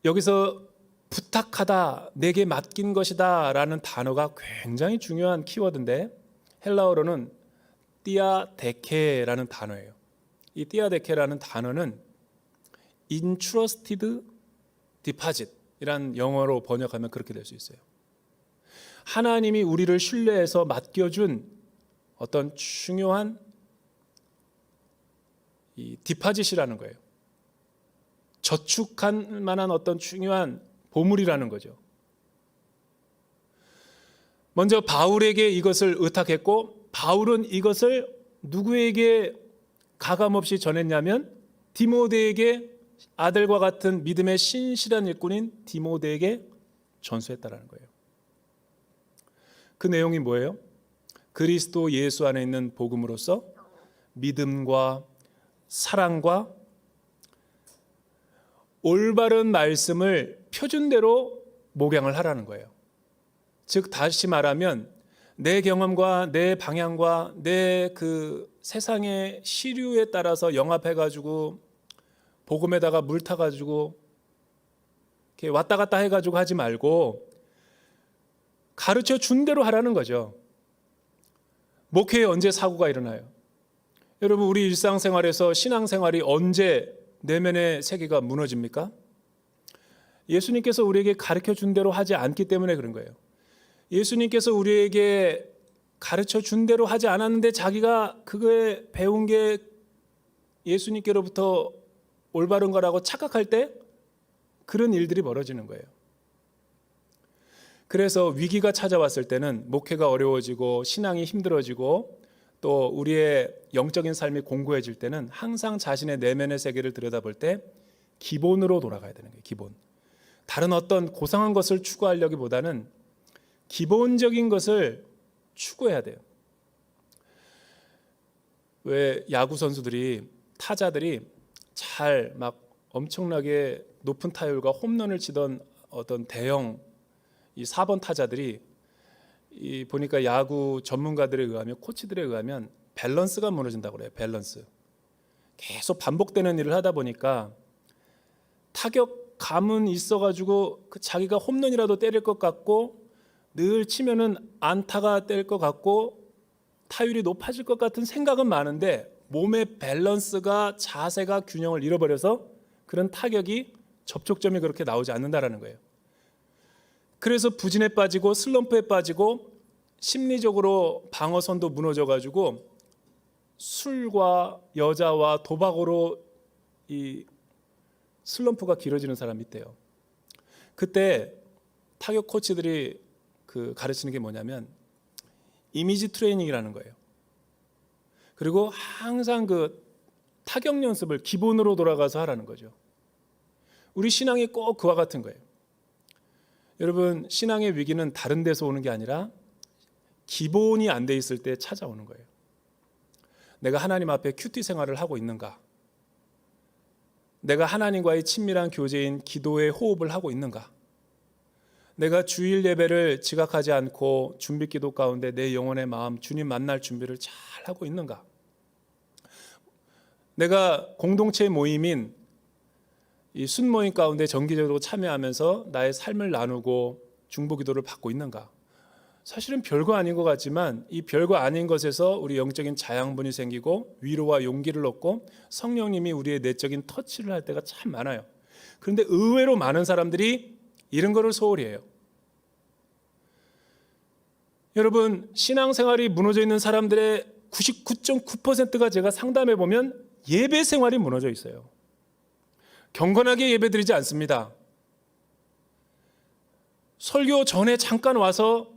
여기서 부탁하다, 내게 맡긴 것이다 라는 단어가 굉장히 중요한 키워드인데 헬라어로는 띠아데케라는 단어예요. 이 띠아데케라는 단어는 entrusted deposit 이란 영어로 번역하면 그렇게 될 수 있어요. 하나님이 우리를 신뢰해서 맡겨준 어떤 중요한 이 디파짓이라는 거예요. 저축할 만한 어떤 중요한 보물이라는 거죠. 먼저 바울에게 이것을 의탁했고 바울은 이것을 누구에게 가감없이 전했냐면 디모데에게, 아들과 같은 믿음의 신실한 일꾼인 디모데에게 전수했다라는 거예요. 그 내용이 뭐예요? 그리스도 예수 안에 있는 복음으로서 믿음과 사랑과 올바른 말씀을 표준대로 목양을 하라는 거예요. 즉 다시 말하면 내 경험과 내 방향과 내 그 세상의 시류에 따라서 영합해가지고 복음에다가 물 타가지고 이렇게 왔다 갔다 해가지고 하지 말고 가르쳐 준 대로 하라는 거죠. 목회에 언제 사고가 일어나요? 여러분, 우리 일상생활에서 신앙생활이 언제 내면의 세계가 무너집니까? 예수님께서 우리에게 가르쳐 준 대로 하지 않기 때문에 그런 거예요. 예수님께서 우리에게 가르쳐 준 대로 하지 않았는데 자기가 그거에 배운 게 예수님께로부터 올바른 거라고 착각할 때 그런 일들이 벌어지는 거예요. 그래서 위기가 찾아왔을 때는 목회가 어려워지고 신앙이 힘들어지고 또 우리의 영적인 삶이 공고해질 때는 항상 자신의 내면의 세계를 들여다볼 때 기본으로 돌아가야 되는 거예요. 기본. 다른 어떤 고상한 것을 추구하려기보다는 기본적인 것을 추구해야 돼요. 왜 야구 선수들이, 타자들이 잘 막 엄청나게 높은 타율과 홈런을 치던 어떤 대형 이 4번 타자들이 보니까 야구 전문가들에 의하면, 코치들에 의하면 밸런스가 무너진다고 그래요. 밸런스. 계속 반복되는 일을 하다 보니까 타격감은 있어가지고 자기가 홈런이라도 때릴 것 같고 늘 치면은 안타가 될 것 같고 타율이 높아질 것 같은 생각은 많은데 몸의 밸런스가, 자세가 균형을 잃어버려서 그런 타격이, 접촉점이 그렇게 나오지 않는다라는 거예요. 그래서 부진에 빠지고 슬럼프에 빠지고 심리적으로 방어선도 무너져가지고 술과 여자와 도박으로 이 슬럼프가 길어지는 사람이 있대요. 그때 타격 코치들이 가르치는 게 뭐냐면 이미지 트레이닝이라는 거예요. 그리고 항상 그 타격 연습을 기본으로 돌아가서 하라는 거죠. 우리 신앙이 꼭 그와 같은 거예요. 여러분, 신앙의 위기는 다른 데서 오는 게 아니라 기본이 안 돼 있을 때 찾아오는 거예요. 내가 하나님 앞에 큐티 생활을 하고 있는가? 내가 하나님과의 친밀한 교제인 기도의 호흡을 하고 있는가? 내가 주일 예배를 지각하지 않고 준비 기도 가운데 내 영혼의 마음, 주님 만날 준비를 잘 하고 있는가? 내가 공동체 모임인 이 순모임 가운데 정기적으로 참여하면서 나의 삶을 나누고 중보 기도를 받고 있는가? 사실은 별거 아닌 것 같지만 이 별거 아닌 것에서 우리 영적인 자양분이 생기고 위로와 용기를 얻고 성령님이 우리의 내적인 터치를 할 때가 참 많아요. 그런데 의외로 많은 사람들이 이런 거를 소홀히 해요. 여러분, 신앙생활이 무너져 있는 사람들의 99.9%가 제가 상담해 보면 예배 생활이 무너져 있어요. 경건하게 예배드리지 않습니다. 설교 전에 잠깐 와서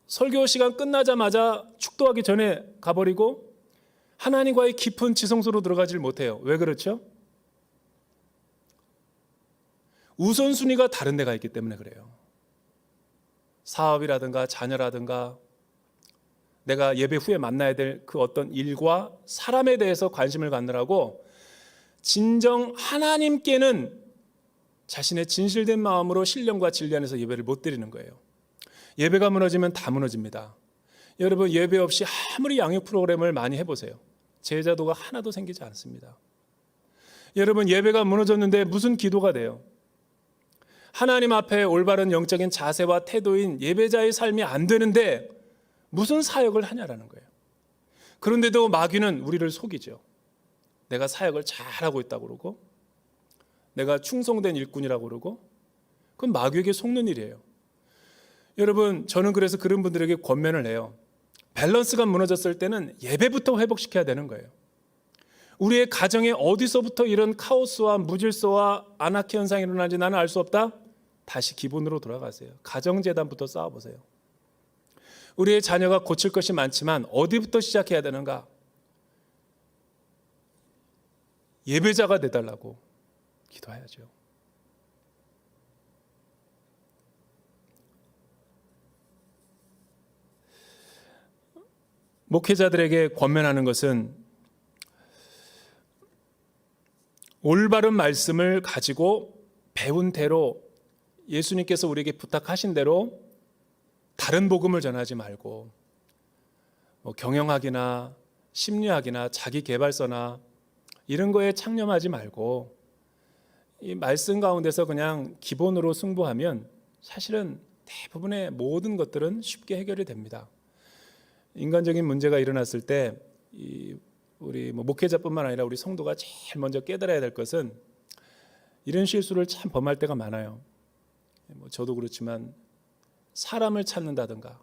설교 시간 끝나자마자 축도하기 전에 가버리고 하나님과의 깊은 지성소로 들어가질 못해요. 왜 그렇죠? 우선순위가 다른 데가 있기 때문에 그래요. 사업이라든가 자녀라든가 내가 예배 후에 만나야 될 그 어떤 일과 사람에 대해서 관심을 갖느라고 진정 하나님께는 자신의 진실된 마음으로 신령과 진리 안에서 예배를 못 드리는 거예요. 예배가 무너지면 다 무너집니다. 여러분, 예배 없이 아무리 양육 프로그램을 많이 해보세요. 제자도가 하나도 생기지 않습니다. 여러분, 예배가 무너졌는데 무슨 기도가 돼요? 하나님 앞에 올바른 영적인 자세와 태도인 예배자의 삶이 안 되는데 무슨 사역을 하냐라는 거예요. 그런데도 마귀는 우리를 속이죠. 내가 사역을 잘하고 있다고 그러고 내가 충성된 일꾼이라고 그러고, 그건 마귀에게 속는 일이에요. 여러분, 저는 그래서 그런 분들에게 권면을 해요. 밸런스가 무너졌을 때는 예배부터 회복시켜야 되는 거예요. 우리의 가정에 어디서부터 이런 카오스와 무질서와 아나키 현상이 일어나는지 나는 알 수 없다? 다시 기본으로 돌아가세요. 가정재단부터 쌓아보세요. 우리의 자녀가 고칠 것이 많지만 어디부터 시작해야 되는가? 예배자가 되달라고 기도해야죠. 목회자들에게 권면하는 것은 올바른 말씀을 가지고 배운 대로 예수님께서 우리에게 부탁하신 대로 다른 복음을 전하지 말고 경영학이나 심리학이나 자기개발서나 이런 거에 창념하지 말고 이 말씀 가운데서 그냥 기본으로 승부하면 사실은 대부분의 모든 것들은 쉽게 해결이 됩니다. 인간적인 문제가 일어났을 때 우리 목회자뿐만 아니라 우리 성도가 제일 먼저 깨달아야 될 것은 이런 실수를 참 범할 때가 많아요. 저도 그렇지만 사람을 찾는다든가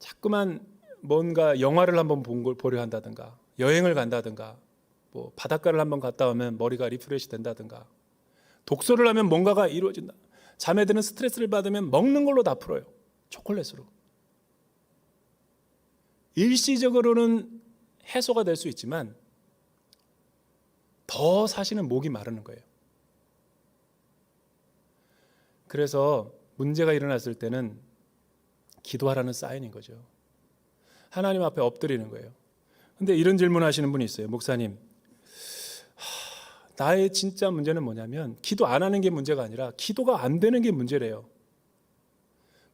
자꾸만 뭔가 영화를 한번 보려 한다든가 여행을 간다든가 바닷가를 한번 갔다 오면 머리가 리프레시 된다든가 독서를 하면 뭔가가 이루어진다. 자매들은 스트레스를 받으면 먹는 걸로 다 풀어요. 초콜릿으로. 일시적으로는 해소가 될 수 있지만 더 사실은 목이 마르는 거예요. 그래서 문제가 일어났을 때는 기도하라는 사인인 거죠. 하나님 앞에 엎드리는 거예요. 근데 이런 질문 하시는 분이 있어요. 목사님, 나의 진짜 문제는 뭐냐면 기도 안 하는 게 문제가 아니라 기도가 안 되는 게 문제래요.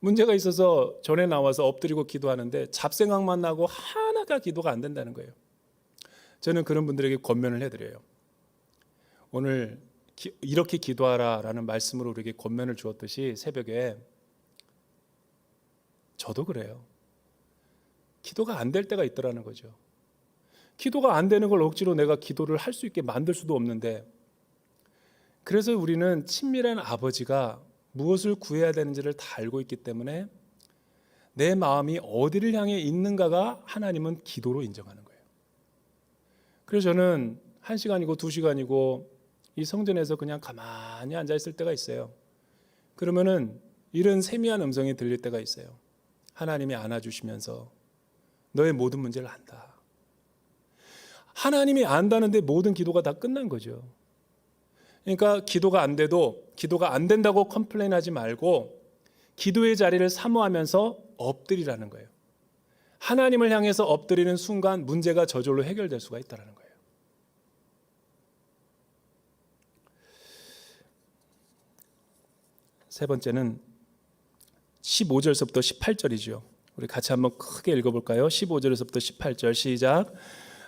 문제가 있어서 전에 나와서 엎드리고 기도하는데 잡생각만 나고 하나가 기도가 안 된다는 거예요. 저는 그런 분들에게 권면을 해드려요. 오늘 이렇게 기도하라라는 말씀으로 우리에게 권면을 주었듯이 새벽에 저도 그래요. 기도가 안 될 때가 있더라는 거죠. 기도가 안 되는 걸 억지로 내가 기도를 할 수 있게 만들 수도 없는데, 그래서 우리는 친밀한 아버지가 무엇을 구해야 되는지를 다 알고 있기 때문에 내 마음이 어디를 향해 있는가가 하나님은 기도로 인정하는 거예요. 그래서 저는 1시간이고 2시간이고 이 성전에서 그냥 가만히 앉아있을 때가 있어요. 그러면은 이런 세미한 음성이 들릴 때가 있어요. 하나님이 안아주시면서 너의 모든 문제를 안다. 하나님이 안다는데 모든 기도가 다 끝난 거죠. 그러니까 기도가 안 돼도 기도가 안 된다고 컴플레인하지 말고 기도의 자리를 사모하면서 엎드리라는 거예요. 하나님을 향해서 엎드리는 순간 문제가 저절로 해결될 수가 있다는 거예요. 세 번째는 15절서부터 18절이죠. 우리 같이 한번 크게 읽어볼까요? 15절에서부터 18절 시작.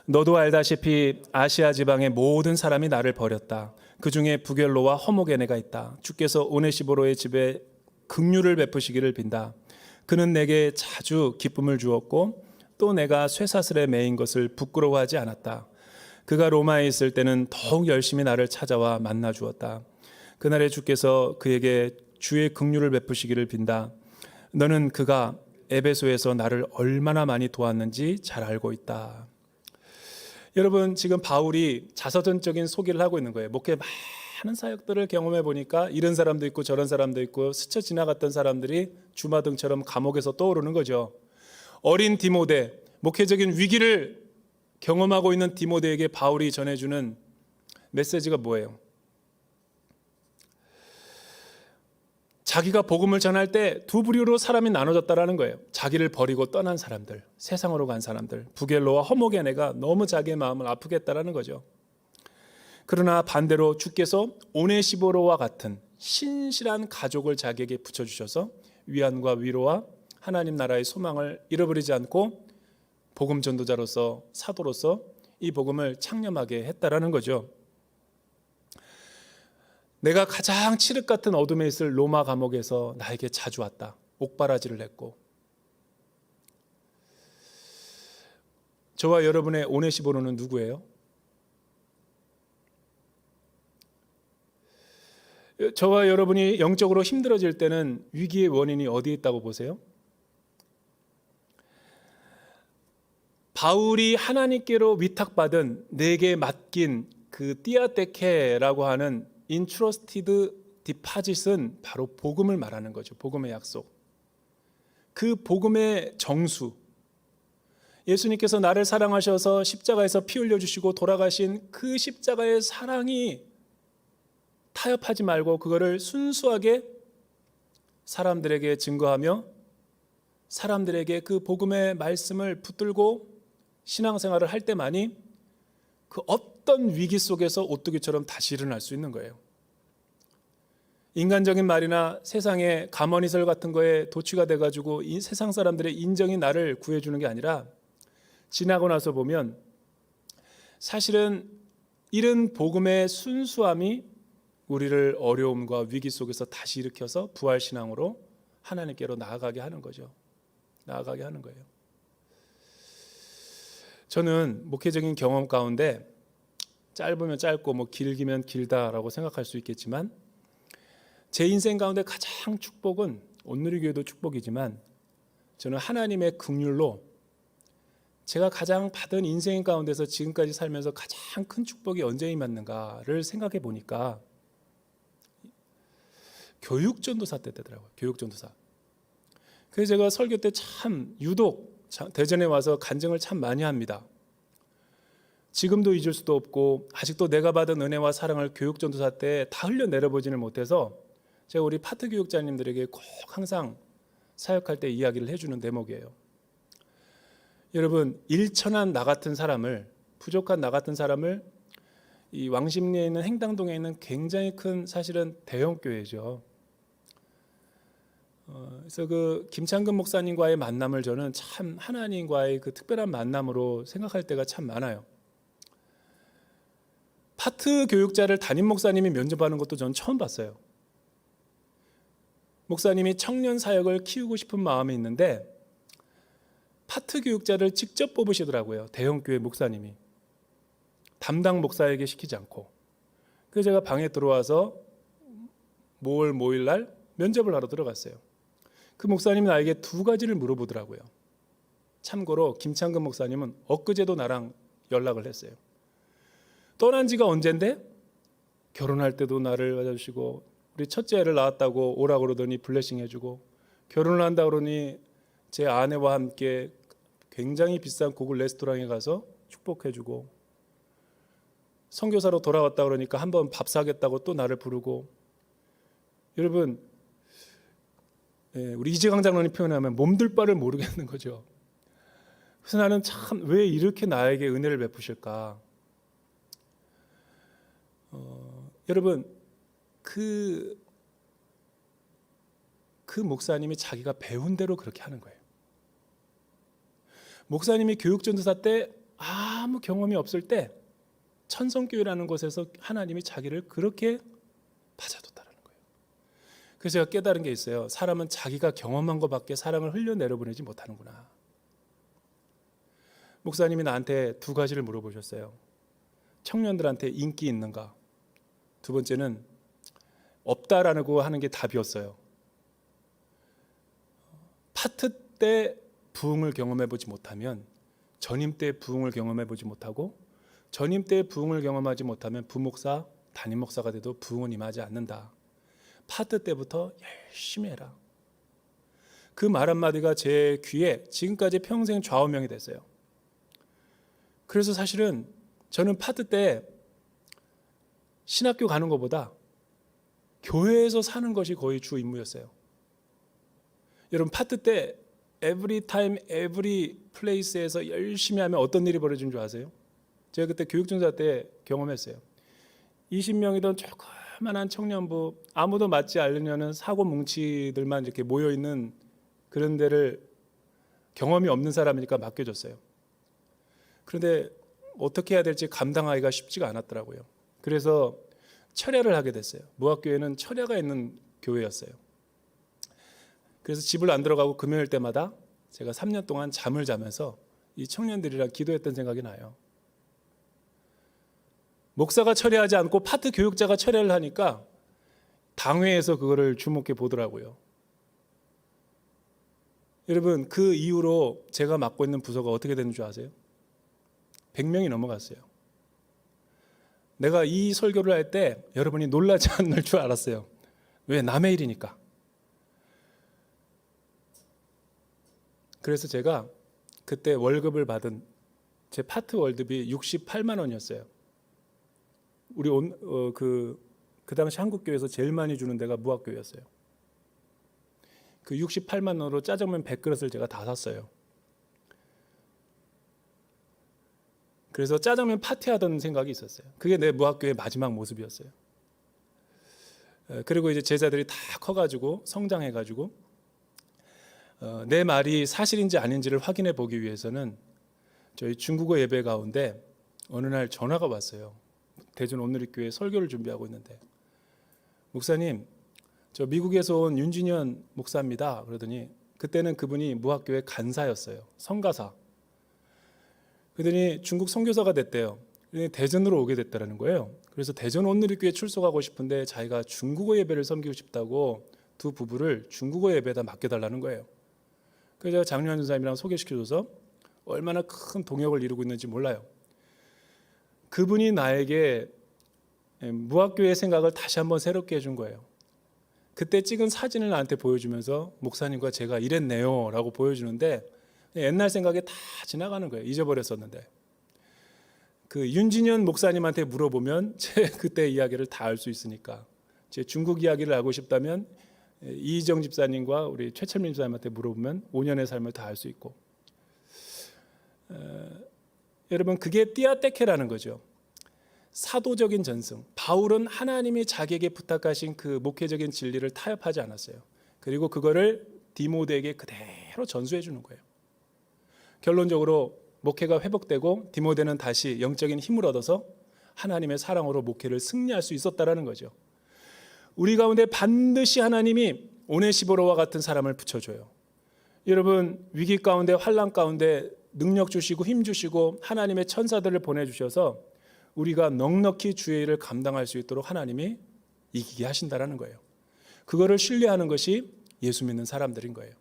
너도 알다시피 아시아 지방의 모든 사람이 나를 버렸다. 그 중에 부겔로와 허모게네가 있다. 주께서 오네시보로의 집에 긍휼을 베푸시기를 빈다. 그는 내게 자주 기쁨을 주었고 또 내가 쇠사슬에 매인 것을 부끄러워하지 않았다. 그가 로마에 있을 때는 더욱 열심히 나를 찾아와 만나 주었다. 그날에 주께서 그에게 주의 긍휼을 베푸시기를 빈다. 너는 그가 에베소에서 나를 얼마나 많이 도왔는지 잘 알고 있다. 여러분, 지금 바울이 자서전적인 소개를 하고 있는 거예요. 목회 많은 사역들을 경험해 보니까 이런 사람도 있고 저런 사람도 있고 스쳐 지나갔던 사람들이 주마등처럼 감옥에서 떠오르는 거죠. 어린 디모데, 목회적인 위기를 경험하고 있는 디모데에게 바울이 전해주는 메시지가 뭐예요? 자기가 복음을 전할 때 두 부류로 사람이 나눠졌다라는 거예요. 자기를 버리고 떠난 사람들, 세상으로 간 사람들, 부겔로와 허모게네가 너무 자기의 마음을 아프게 했다라는 거죠. 그러나 반대로 주께서 오네시보로와 같은 신실한 가족을 자기에게 붙여주셔서 위안과 위로와 하나님 나라의 소망을 잃어버리지 않고 복음 전도자로서, 사도로서 이 복음을 창념하게 했다라는 거죠. 내가 가장 칠흑 같은 어둠에 있을 로마 감옥에서 나에게 자주 왔다. 옥바라지를 했고, 저와 여러분의 오네시보로는 누구예요? 저와 여러분이 영적으로 힘들어질 때는 위기의 원인이 어디에 있다고 보세요? 바울이 하나님께로 위탁받은 내게 맡긴 그 띠아테케라고 하는 인트러스티드 디파짓은 바로 복음을 말하는 거죠. 복음의 약속. 그 복음의 정수. 예수님께서 나를 사랑하셔서 십자가에서 피 흘려주시고 돌아가신 그 십자가의 사랑이 타협하지 말고 그거를 순수하게 사람들에게 증거하며 사람들에게 그 복음의 말씀을 붙들고 신앙생활을 할 때만이 그 어떤 위기 속에서 오뚜기처럼 다시 일어날 수 있는 거예요. 인간적인 말이나 세상의 감언이설 같은 거에 도취가 돼가지고 이 세상 사람들의 인정이 나를 구해주는 게 아니라 지나고 나서 보면 사실은 이런 복음의 순수함이 우리를 어려움과 위기 속에서 다시 일으켜서 부활신앙으로 하나님께로 나아가게 하는 거죠. 나아가게 하는 거예요. 저는 목회적인 경험 가운데 짧으면 짧고 뭐 길기면 길다라고 생각할 수 있겠지만 제 인생 가운데 가장 축복은 온누리교회도 축복이지만 저는 하나님의 긍휼로 제가 가장 받은 인생 가운데서 지금까지 살면서 가장 큰 축복이 언제 임했는가를 생각해 보니까 교육전도사 때 되더라고요. 교육전도사. 그래서 제가 설교 때 참 유독 대전에 와서 간증을 참 많이 합니다. 지금도 잊을 수도 없고 아직도 내가 받은 은혜와 사랑을 교육전도사 때 다 흘려내려보지는 못해서 제가 우리 파트 교육자님들에게 꼭 항상 사역할 때 이야기를 해주는 대목이에요. 여러분, 일천한 나 같은 사람을, 부족한 나 같은 사람을 이 왕십리에 있는 행당동에 있는 굉장히 큰 사실은 대형 교회죠. 그래서 그 김창근 목사님과의 만남을 저는 참 하나님과의 그 특별한 만남으로 생각할 때가 참 많아요. 파트 교육자를 담임 목사님이 면접하는 것도 저는 처음 봤어요. 목사님이 청년 사역을 키우고 싶은 마음이 있는데 파트 교육자를 직접 뽑으시더라고요. 대형 교회 목사님이. 담당 목사에게 시키지 않고. 그래서 제가 방에 들어와서 5월 5일 날 면접을 하러 들어갔어요. 그 목사님이 나에게 두 가지를 물어보더라고요. 참고로 김창근 목사님은 엊그제도 나랑 연락을 했어요. 떠난 지가 언젠데? 결혼할 때도 나를 맞아주시고 우리 첫째 애를 낳았다고 오라고 그러더니 블레싱 해주고 결혼을 한다 그러니 제 아내와 함께 굉장히 비싼 고급 레스토랑에 가서 축복해주고 선교사로 돌아왔다 그러니까 한번 밥 사겠다고 또 나를 부르고 여러분 우리 이재강 장로님 표현하면 몸둘 바를 모르겠는 거죠. 그래서 나는 참 왜 이렇게 나에게 은혜를 베푸실까? 여러분 그 목사님이 자기가 배운 대로 그렇게 하는 거예요. 목사님이 교육전도사 때 아무 경험이 없을 때 천성교회라는 곳에서 하나님이 자기를 그렇게 받아뒀다는 거예요. 그래서 제가 깨달은 게 있어요. 사람은 자기가 경험한 것밖에 사랑을 흘려내려보내지 못하는구나. 목사님이 나한테 두 가지를 물어보셨어요. 청년들한테 인기 있는가? 두 번째는 없다라고 하는 게 답이었어요. 파트 때 부흥을 경험해보지 못하면 전임 때 부흥을 경험해보지 못하고 전임 때 부흥을 경험하지 못하면 부목사, 담임 목사가 돼도 부흥은 임하지 않는다. 파트 때부터 열심히 해라. 그 말 한마디가 제 귀에 지금까지 평생 좌우명이 됐어요. 그래서 사실은 저는 파트 때 신학교 가는 것보다 교회에서 사는 것이 거의 주 임무였어요. 여러분, 파트 때 every time, every place에서 열심히 하면 어떤 일이 벌어지는 줄 아세요? 제가 그때 교육전사 때 경험했어요. 20명이던 조그만한 청년부, 아무도 맞지 않으려는 사고 뭉치들만 이렇게 모여있는 그런 데를 경험이 없는 사람이니까 맡겨줬어요. 그런데 어떻게 해야 될지 감당하기가 쉽지가 않았더라고요. 그래서 철야를 하게 됐어요. 무학교회는 철야가 있는 교회였어요. 그래서 집을 안 들어가고 금요일 때마다 제가 3년 동안 잠을 자면서 이 청년들이랑 기도했던 생각이 나요. 목사가 철야하지 않고 파트 교육자가 철야를 하니까 당회에서 그거를 주목해 보더라고요. 여러분, 그 이후로 제가 맡고 있는 부서가 어떻게 되는 줄 아세요? 100명이 넘어갔어요. 내가 이 설교를 할 때 여러분이 놀라지 않을 줄 알았어요. 왜? 남의 일이니까. 그래서 제가 그때 월급을 받은 제 파트 월급이 68만 원이었어요. 우리 그 당시 한국교회에서 제일 많이 주는 데가 무학교였어요. 그 68만 원으로 짜장면 100그릇을 제가 다 샀어요. 그래서 짜장면 파티하던 생각이 있었어요. 그게 내 무학교의 마지막 모습이었어요. 그리고 이제 제자들이 다 커가지고 성장해가지고 내 말이 사실인지 아닌지를 확인해 보기 위해서는 저희 중국어 예배 가운데 어느 날 전화가 왔어요. 대전 온누리교회 설교를 준비하고 있는데, 목사님, 저 미국에서 온 윤진현 목사입니다. 그러더니 그때는 그분이 무학교의 간사였어요. 성가사. 그러더니 중국 선교사가 됐대요. 대전으로 오게 됐다는 거예요. 그래서 대전 온누리교회 출석하고 싶은데 자기가 중국어 예배를 섬기고 싶다고 두 부부를 중국어 예배에다 맡겨달라는 거예요. 그래서 제가 장유한 전사님이랑 소개시켜줘서 얼마나 큰 동역을 이루고 있는지 몰라요. 그분이 나에게 무학교의 생각을 다시 한번 새롭게 해준 거예요. 그때 찍은 사진을 나한테 보여주면서 목사님과 제가 이랬네요 라고 보여주는데 옛날 생각에 다 지나가는 거예요. 잊어버렸었는데. 그 윤진현 목사님한테 물어보면 제 그때 이야기를 다 알 수 있으니까, 제 중국 이야기를 알고 싶다면 이희정 집사님과 우리 최철민 집사님한테 물어보면 5년의 삶을 다 알 수 있고, 여러분, 그게 띠아테케라는 거죠. 사도적인 전승. 바울은 하나님이 자기에게 부탁하신 그 목회적인 진리를 타협하지 않았어요. 그리고 그거를 디모데에게 그대로 전수해 주는 거예요. 결론적으로 목회가 회복되고 디모데는 다시 영적인 힘을 얻어서 하나님의 사랑으로 목회를 승리할 수 있었다라는 거죠. 우리 가운데 반드시 하나님이 오네시보로와 같은 사람을 붙여줘요. 여러분, 위기 가운데, 환난 가운데 능력 주시고 힘 주시고 하나님의 천사들을 보내주셔서 우리가 넉넉히 주의 일을 감당할 수 있도록 하나님이 이기게 하신다라는 거예요. 그거를 신뢰하는 것이 예수 믿는 사람들인 거예요.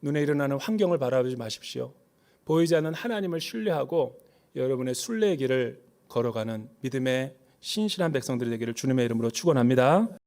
눈에 일어나는 환경을 바라보지 마십시오. 보이지 않는 하나님을 신뢰하고 여러분의 순례의 길을 걸어가는 믿음의 신실한 백성들이 되기를 주님의 이름으로 축원합니다.